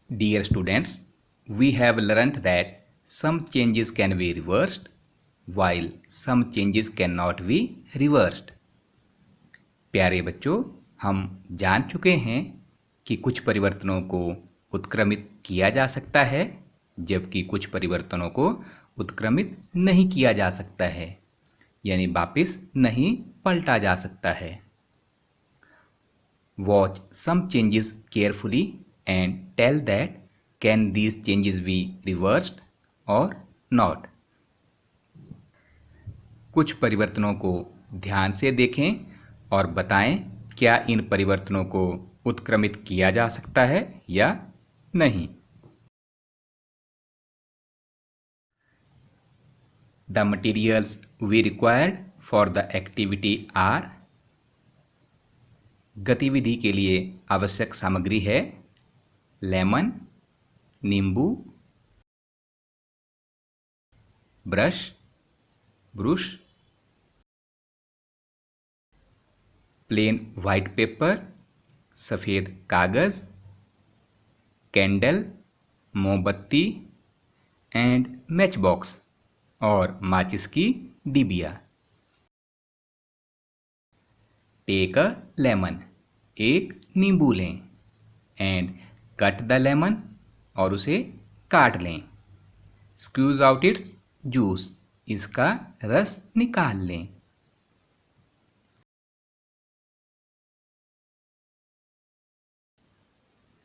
Dear students, we have learnt that some changes can be reversed while some changes cannot be reversed. प्यारे बच्चों, हम जान चुके हैं कि कुछ परिवर्तनों को उत्क्रमित किया जा सकता है जबकि कुछ परिवर्तनों को उत्क्रमित नहीं किया जा सकता है, यानी वापस नहीं पलटा जा सकता है. Watch some changes carefully and tell that can these changes be reversed or not. कुछ परिवर्तनों को ध्यान से देखें और बताएं क्या इन परिवर्तनों को उत्क्रमित किया जा सकता है या नहीं. The materials we required for the activity are. गतिविधि के लिए आवश्यक सामग्री है लेमन, नींबू, brush, brush, plain white paper, सफ़ेद कागज़, कैंडल, मोमबत्ती एंड मैच बॉक्स और माचिस की डिबिया. टेक अ लेमन, एक नींबू लें, एंड कट द लेमन और उसे काट लें. स्क्यूज आउट इट्स जूस, इसका रस निकाल लें.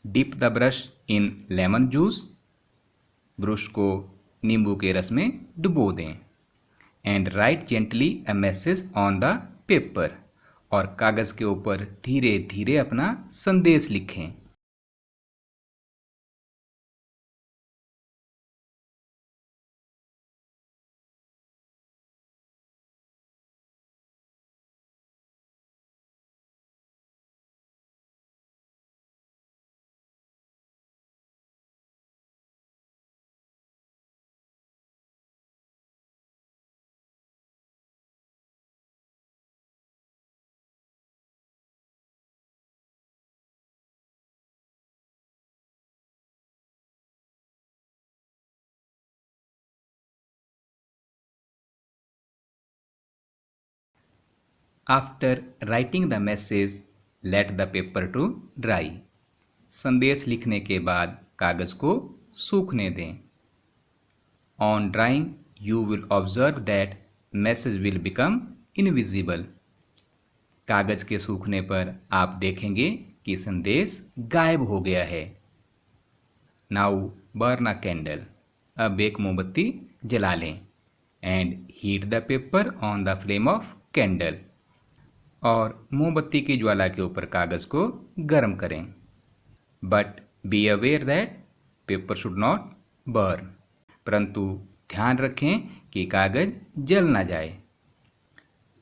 Dip the brush in lemon juice, brush को नींबू के रस में डुबो दें. And write gently a message on the paper, और कागज़ के ऊपर धीरे धीरे अपना संदेश लिखें. After writing the message let the paper to dry, संदेश लिखने के बाद कागज़ को सूखने दें. On drying you will observe that message will become invisible, कागज़ के सूखने पर आप देखेंगे कि संदेश गायब हो गया है. नाउ बर्न अ कैंडल, अब एक मोमबत्ती जला लें. And heat the paper on the flame of candle, और मोमबत्ती की ज्वाला के ऊपर कागज़ को गर्म करें. But be aware that paper should not burn, परंतु ध्यान रखें कि कागज़ जल ना जाए.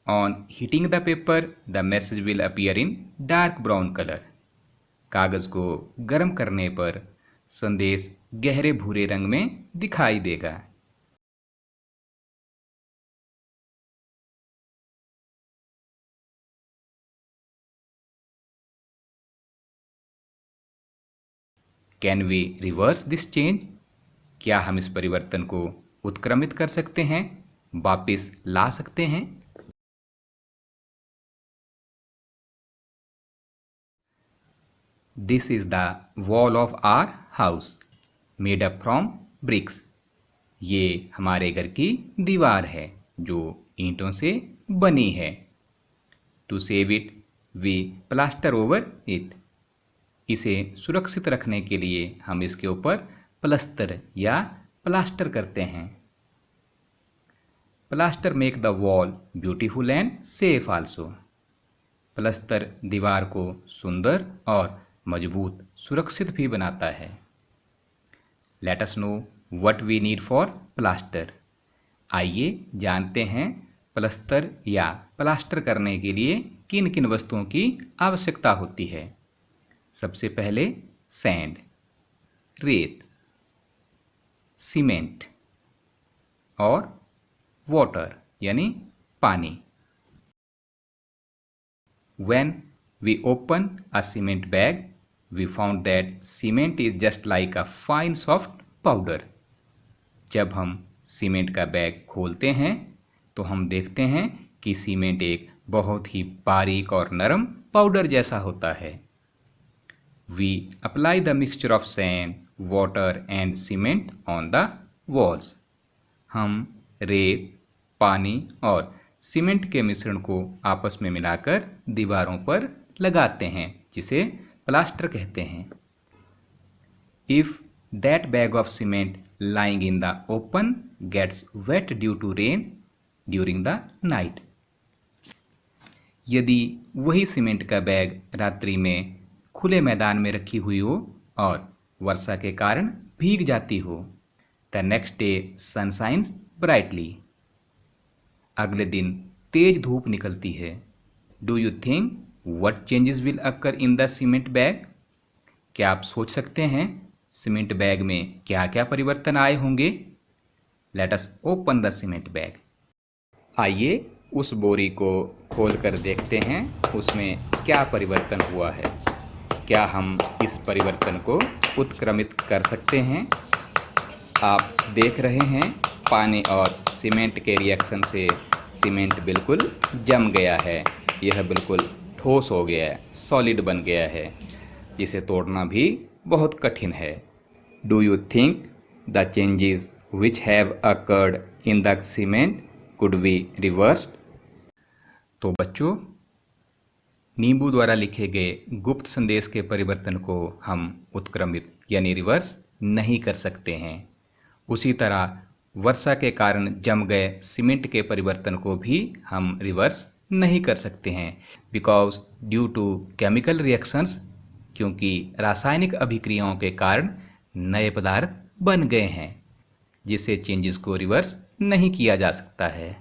On heating the paper the message will appear in dark brown colour, कागज़ को गर्म करने पर संदेश गहरे भूरे रंग में दिखाई देगा. Can we reverse this change, क्या हम इस परिवर्तन को उत्क्रमित कर सकते हैं, वापस ला सकते हैं. This is the wall of our house made up from bricks, ये हमारे घर की दीवार है जो ईंटों से बनी है. To save it we plaster over it, इसे सुरक्षित रखने के लिए हम इसके ऊपर प्लस्तर या प्लास्टर करते हैं. Plaster make the wall beautiful and safe also, plaster दीवार को सुंदर और मजबूत सुरक्षित भी बनाता है. Let us know what we need for plaster, आइए जानते हैं प्लस्तर या प्लास्टर करने के लिए किन किन वस्तुओं की आवश्यकता होती है. सबसे पहले सैंड, रेत, सीमेंट और वाटर यानी पानी. When we open a cement bag, We found that cement is just like a fine soft powder. जब हम सीमेंट का बैग खोलते हैं तो हम देखते हैं कि सीमेंट एक बहुत ही बारीक और नरम पाउडर जैसा होता है। We apply the mixture of sand, water and cement on the walls. हम रेत, पानी और सीमेंट के मिश्रण को आपस में मिलाकर दीवारों पर लगाते हैं, जिसे प्लास्टर कहते हैं। If that bag of cement lying in the open gets wet due to rain during the night, यदि वही सीमेंट का बैग रात्रि में खुले मैदान में रखी हुई हो और वर्षा के कारण भीग जाती हो, the next day sun shines brightly, अगले दिन तेज धूप निकलती है। Do you think what changes will occur in the cement bag? क्या आप सोच सकते हैं सीमेंट बैग में क्या क्या परिवर्तन आए होंगे? Let us open the cement bag. आइए उस बोरी को खोलकर देखते हैं उसमें क्या परिवर्तन हुआ है। क्या हम इस परिवर्तन को उत्क्रमित कर सकते हैं? आप देख रहे हैं पानी और सीमेंट के रिएक्शन से सीमेंट बिल्कुल जम गया है। यह बिल्कुल ठोस हो गया है, सॉलिड बन गया है, जिसे तोड़ना भी बहुत कठिन है। Do you think the changes which have occurred in the cement could be reversed? तो बच्चों, नींबू द्वारा लिखे गए गुप्त संदेश के परिवर्तन को हम उत्क्रमित यानी रिवर्स नहीं कर सकते हैं। उसी तरह वर्षा के कारण जम गए सीमेंट के परिवर्तन को भी हम रिवर्स नहीं कर सकते हैं, because due to chemical reactions, क्योंकि रासायनिक अभिक्रियाओं के कारण नए पदार्थ बन गए हैं, जिससे चेंजेस को रिवर्स नहीं किया जा सकता है।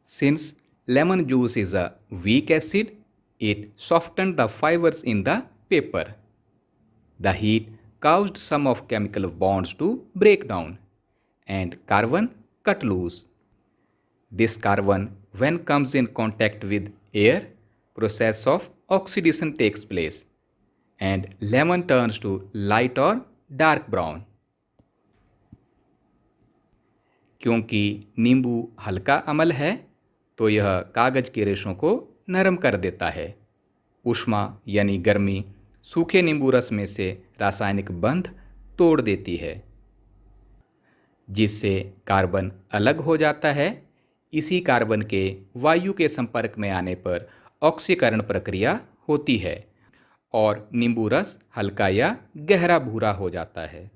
Since lemon juice is a weak acid, it softened the fibers in the paper. The heat caused some of chemical bonds to break down and carbon cut loose. This carbon, when comes in contact with air, process of oxidation takes place and lemon turns to light or dark brown. क्योंकि नींबू हल्का अम्ल है तो यह कागज के रेशों को नरम कर देता है। ऊष्मा यानी गर्मी सूखे नींबू रस में से रासायनिक बंध तोड़ देती है, जिससे कार्बन अलग हो जाता है। इसी कार्बन के वायु के संपर्क में आने पर ऑक्सीकरण प्रक्रिया होती है और नींबू रस हल्का या गहरा भूरा हो जाता है।